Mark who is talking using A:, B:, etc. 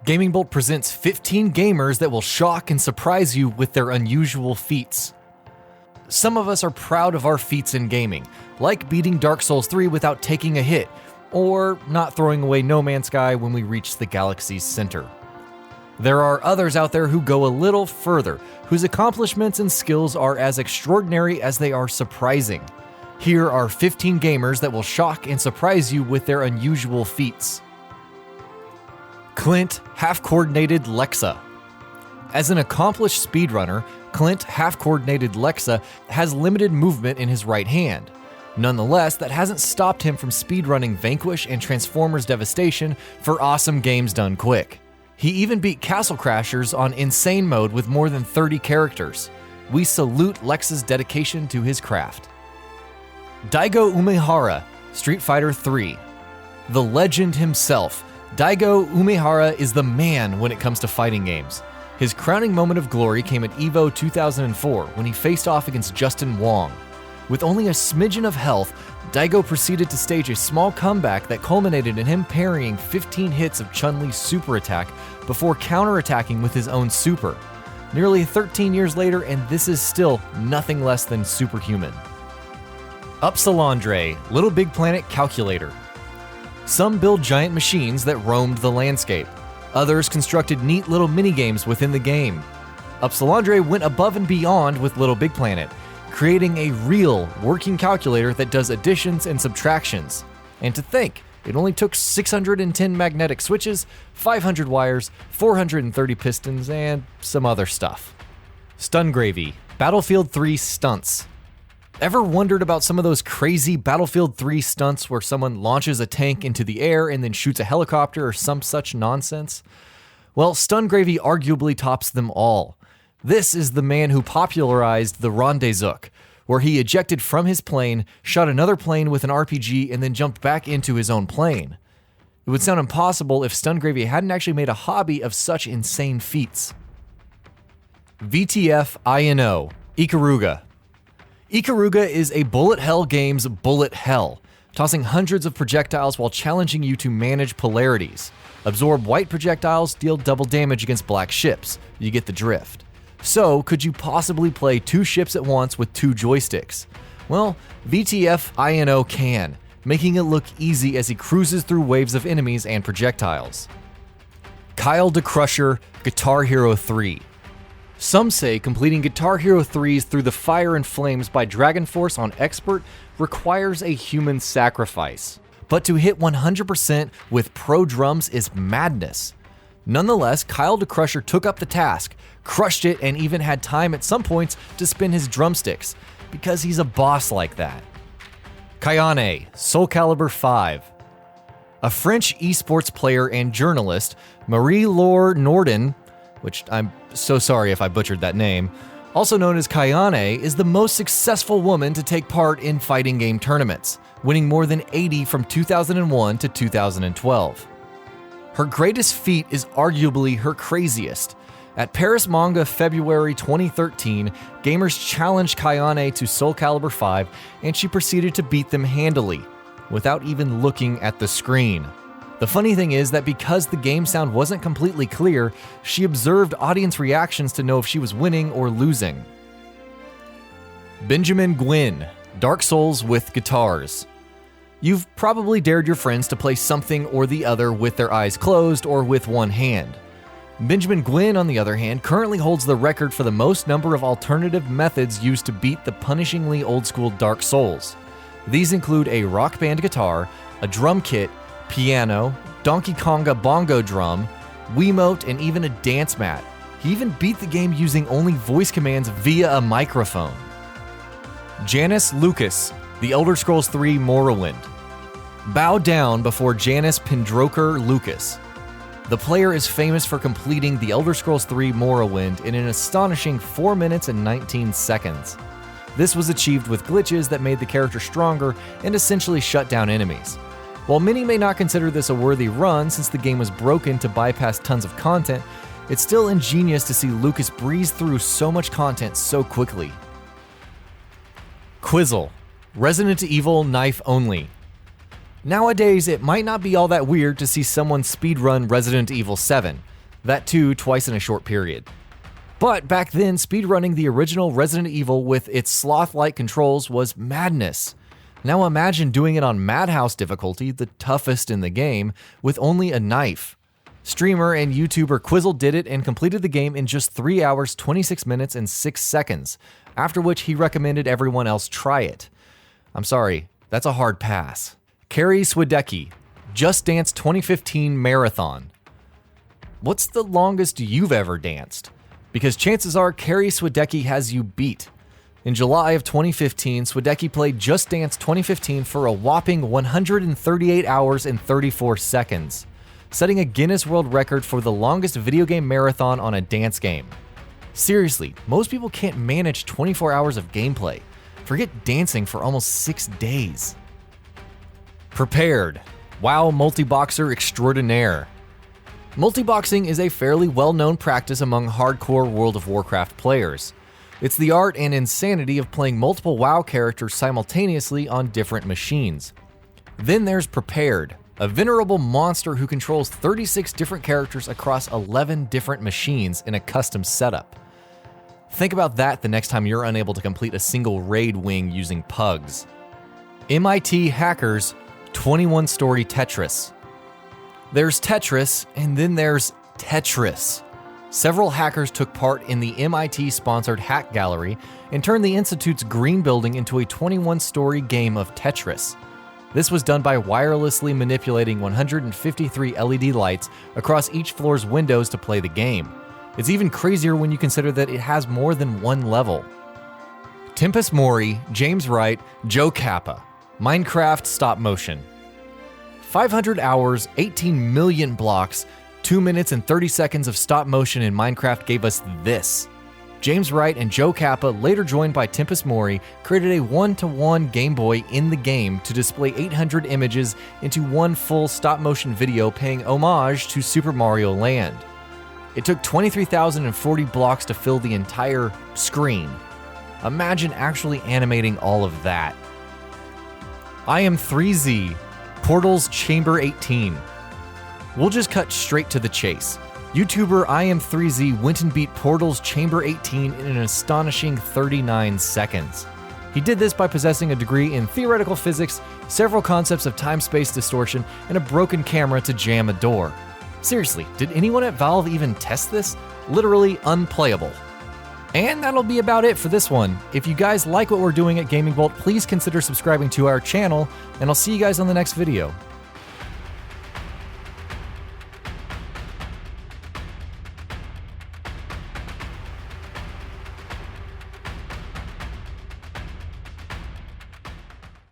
A: GamingBolt presents 15 gamers that will shock and surprise you with their unusual feats. Some of us are proud of our feats in gaming, like beating Dark Souls 3 without taking a hit, or not throwing away No Man's Sky when we reach the galaxy's center. There are others out there who go a little further, whose accomplishments and skills are as extraordinary as they are surprising. Here are 15 gamers that will shock and surprise you with their unusual feats. Clint Half-Coordinated Lexa. As an accomplished speedrunner, Clint Half-Coordinated Lexa has limited movement in his right hand. Nonetheless, that hasn't stopped him from speedrunning Vanquish and Transformers Devastation for awesome games done quick. He even beat Castle Crashers on Insane Mode with more than 30 characters. We salute Lexa's dedication to his craft. DAIGO UMEHARA, Street Fighter III. The legend himself, DAIGO UMEHARA is the man when it comes to fighting games. His crowning moment of glory came at EVO 2004 when he faced off against Justin Wong. With only a smidgen of health, DAIGO proceeded to stage a small comeback that culminated in him parrying 15 hits of Chun-Li's super attack before counterattacking with his own super. Nearly 13 years later, and this is still nothing less than superhuman. UPSILANDRE, LITTLEBIGPLANET Calculator. Some build giant machines that roamed the landscape. Others constructed neat little minigames within the game. UPSILANDRE went above and beyond with LITTLEBIGPLANET, creating a real working calculator that does additions and subtractions. And to think, it only took 610 magnetic switches, 500 wires, 430 pistons, and some other stuff. STUNGRAVY, Battlefield 3 Stunts. Ever wondered about some of those crazy Battlefield 3 stunts where someone launches a tank into the air and then shoots a helicopter or some such nonsense? Well, STUNGRAVY arguably tops them all. This is the man who popularized the Rendezvous, where he ejected from his plane, shot another plane with an RPG, and then jumped back into his own plane. It would sound impossible if STUNGRAVY hadn't actually made a hobby of such insane feats. VTF-INO, IKARUGA. IKARUGA is a bullet hell game's bullet hell, tossing hundreds of projectiles while challenging you to manage polarities. Absorb white projectiles, deal double damage against black ships. You get the drift. So, could you possibly play two ships at once with two joysticks? Well, VTF-INO can, making it look easy as he cruises through waves of enemies and projectiles. KYLEDACRUSHER, Guitar Hero 3. Some say completing Guitar Hero 3's Through the Fire and Flames by Dragon Force on Expert requires a human sacrifice. But to hit 100% with pro drums is madness. Nonetheless, KYLEDACRUSHER took up the task, crushed it, and even had time at some points to spin his drumsticks, because he's a boss like that. KYANE, SOULCALIBUR 5. A French esports player and journalist, Marie-Laure Norden, which I'm so sorry if I butchered that name, also known as KYANE, is the most successful woman to take part in fighting game tournaments, winning more than 80 from 2001 to 2012. Her greatest feat is arguably her craziest. At Paris Manga February 2013, gamers challenged KYANE to SOULCALIBUR 5, and she proceeded to beat them handily, without even looking at the screen. The funny thing is that because the game sound wasn't completely clear, she observed audience reactions to know if she was winning or losing. Benjamin GWIN, Dark Souls with Guitars. You've probably dared your friends to play something or the other with their eyes closed or with one hand. Benjamin GWIN, on the other hand, currently holds the record for the most number of alternative methods used to beat the punishingly old-school Dark Souls. These include a rock band guitar, a drum kit, piano, Donkey Konga bongo drum, Wiimote, and even a dance mat. He even beat the game using only voice commands via a microphone. JANIS LUKASS, The Elder Scrolls 3 Morrowind. Bow down before JANIS Pindroker LUKASS. The player is famous for completing The Elder Scrolls 3 Morrowind in an astonishing 4 minutes and 19 seconds. This was achieved with glitches that made the character stronger and essentially shut down enemies. While many may not consider this a worthy run since the game was broken to bypass tons of content, it's still ingenious to see LUKASS breeze through so much content so quickly. QUIZZLE, Resident Evil Knife Only. Nowadays, it might not be all that weird to see someone speedrun Resident Evil 7, That too, twice in a short period. But back then, speedrunning the original Resident Evil with its sloth-like controls was madness. Now imagine doing it on Madhouse difficulty, the toughest in the game, with only a knife. Streamer and YouTuber QUIZZLE did it and completed the game in just 3 hours, 26 minutes, and 6 seconds, after which he recommended everyone else try it. I'm sorry, that's a hard pass. Carrie Swidecki, Just Dance 2015 Marathon. What's the longest you've ever danced? Because chances are Carrie Swidecki has you beat. In July of 2015, Swidecki played Just Dance 2015 for a whopping 138 hours and 34 seconds, setting a Guinness World Record for the longest video game marathon on a dance game. Seriously, most people can't manage 24 hours of gameplay. Forget dancing for almost 6 days. Prepared. WoW multi-boxer extraordinaire. Multiboxing is a fairly well-known practice among hardcore World of Warcraft players. It's the art and insanity of playing multiple WoW characters simultaneously on different machines. Then there's Prepared, a venerable monster who controls 36 different characters across 11 different machines in a custom setup. Think about that the next time you're unable to complete a single raid wing using pugs. MIT hackers 21-story Tetris. There's Tetris, and then there's Tetris. Several hackers took part in the MIT-sponsored hack gallery and turned the Institute's green building into a 21-story game of Tetris. This was done by wirelessly manipulating 153 LED lights across each floor's windows to play the game. It's even crazier when you consider that it has more than one level. Tempest Mori, James Wright, Joe Kappa. Minecraft stop motion. 500 hours, 18 million blocks, 2 minutes and 30 seconds of stop motion in Minecraft gave us this. James Wright and Joe Kappa, later joined by Tempest Mori, created a one-to-one Game Boy in the game to display 800 images into one full stop-motion video paying homage to Super Mario Land. It took 23,040 blocks to fill the entire screen. Imagine actually animating all of that. I am 3Z, Portal's Chamber 18. We'll just cut straight to the chase. YouTuber IM3Z went and beat Portal's Chamber 18 in an astonishing 39 seconds. He did this by possessing a degree in theoretical physics, several concepts of time-space distortion, and a broken camera to jam a door. Seriously, did anyone at Valve even test this? Literally unplayable. And that'll be about it for this one. If you guys like what we're doing at GamingBolt, please consider subscribing to our channel, and I'll see you guys on the next video.